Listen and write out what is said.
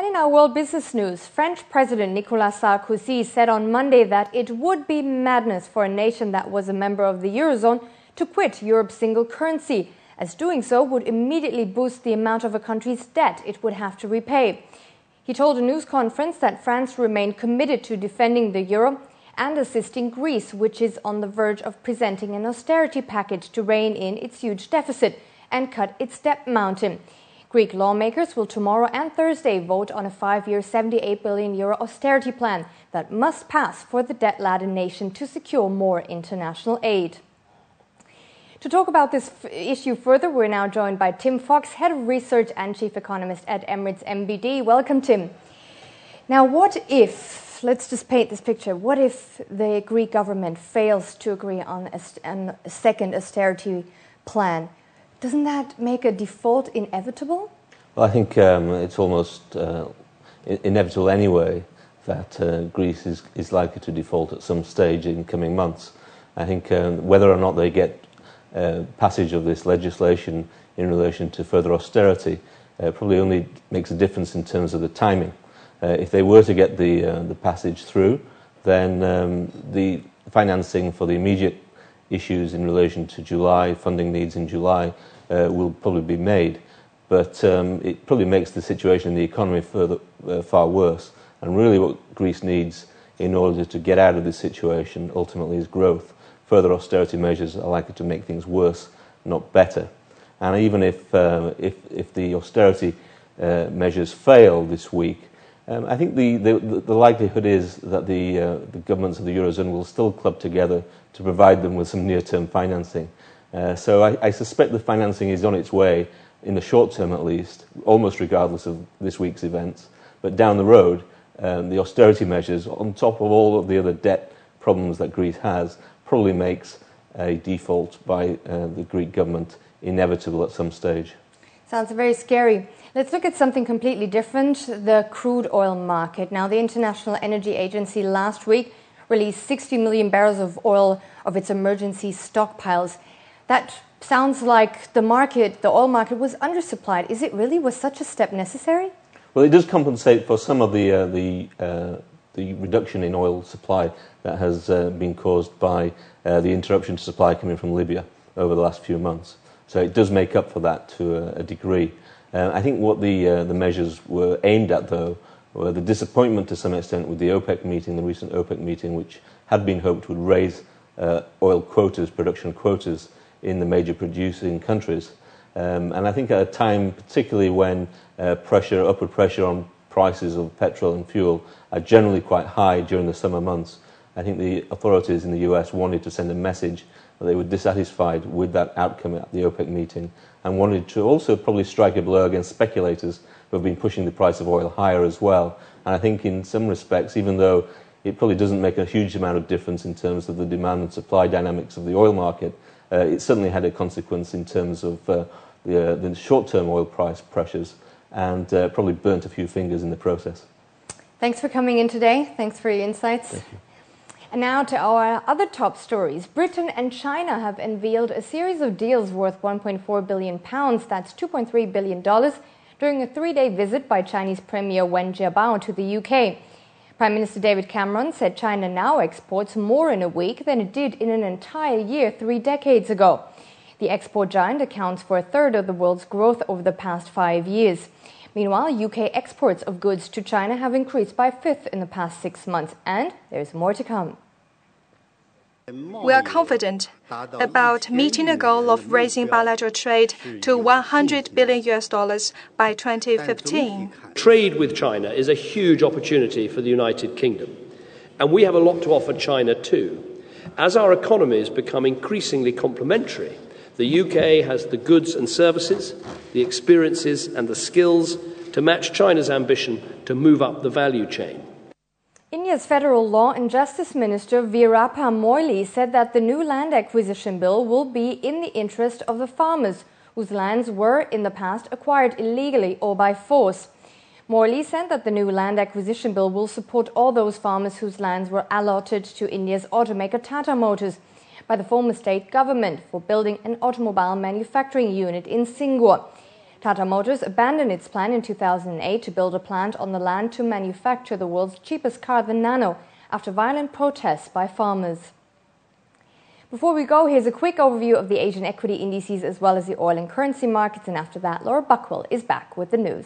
And in our world business news, French President Nicolas Sarkozy said on Monday that it would be madness for a nation that was a member of the Eurozone to quit Europe's single currency, as doing so would immediately boost the amount of a country's debt it would have to repay. He told a news conference that France remained committed to defending the euro and assisting Greece, which is on the verge of presenting an austerity package to rein in its huge deficit and cut its debt mountain. Greek lawmakers will tomorrow and Thursday vote on a 5-year €78 billion austerity plan that must pass for the debt-laden nation to secure more international aid. To talk about this issue further, we're now joined by Tim Fox, Head of Research and Chief Economist at Emirates MBD. Welcome, Tim. Now, what if, let's just paint this picture, what if the Greek government fails to agree on a second austerity plan? Doesn't that make a default inevitable? Well, I think it's almost inevitable anyway that Greece is likely to default at some stage in coming months. I think whether or not they get passage of this legislation in relation to further austerity probably only makes a difference in terms of the timing. If they were to get the passage through, then the financing for the immediate issues in relation to July, funding needs in July, will probably be made. But it probably makes the situation in the economy far worse. And really what Greece needs in order to get out of this situation ultimately is growth. Further austerity measures are likely to make things worse, not better. And even if the austerity measures fail this week, I think the likelihood is that the governments of the Eurozone will still club together to provide them with some near-term financing. So I suspect the financing is on its way, in the short term at least, almost regardless of this week's events. But down the road, the austerity measures, on top of all of the other debt problems that Greece has, probably makes a default by the Greek government inevitable at some stage. Sounds very scary. Let's look at something completely different, the crude oil market. Now, the International Energy Agency last week released 60 million barrels of oil of its emergency stockpiles. That sounds like the oil market was undersupplied. Is it really? Was such a step necessary? Well, it does compensate for some of the reduction in oil supply that has been caused by the interruption to supply coming from Libya over the last few months. So it does make up for that to a degree. I think what the measures were aimed at, though, were the disappointment to some extent with the OPEC meeting, the recent OPEC meeting, which had been hoped would raise oil quotas, production quotas, in the major producing countries. And I think at a time, particularly when upward pressure on prices of petrol and fuel are generally quite high during the summer months, I think the authorities in the US wanted to send a message that they were dissatisfied with that outcome at the OPEC meeting and wanted to also probably strike a blow against speculators who have been pushing the price of oil higher as well. And I think in some respects, even though it probably doesn't make a huge amount of difference in terms of the demand and supply dynamics of the oil market, it certainly had a consequence in terms of the short-term oil price pressures and probably burnt a few fingers in the process. Thanks for coming in today. Thanks for your insights. Thank you. And now to our other top stories. Britain and China have unveiled a series of deals worth £1.4 billion, that's $2.3 billion, during a 3-day visit by Chinese Premier Wen Jiabao to the UK. Prime Minister David Cameron said China now exports more in a week than it did in an entire year 3 decades ago. The export giant accounts for a third of the world's growth over the past 5 years. Meanwhile, UK exports of goods to China have increased by a fifth in the past 6 months, and there's more to come. We are confident about meeting the goal of raising bilateral trade to $100 billion by 2015. Trade with China is a huge opportunity for the United Kingdom, and we have a lot to offer China too. As our economies become increasingly complementary, the UK has the goods and services, the experiences and the skills to match China's ambition to move up the value chain. India's Federal Law and Justice Minister Veerappa Moily said that the new land acquisition bill will be in the interest of the farmers whose lands were in the past acquired illegally or by force. Moily said that the new land acquisition bill will support all those farmers whose lands were allotted to India's automaker Tata Motors by the former state government for building an automobile manufacturing unit in Singapore. Tata Motors abandoned its plan in 2008 to build a plant on the land to manufacture the world's cheapest car, the Nano, after violent protests by farmers. Before we go, here's a quick overview of the Asian equity indices as well as the oil and currency markets, and after that, Laura Buckwell is back with the news.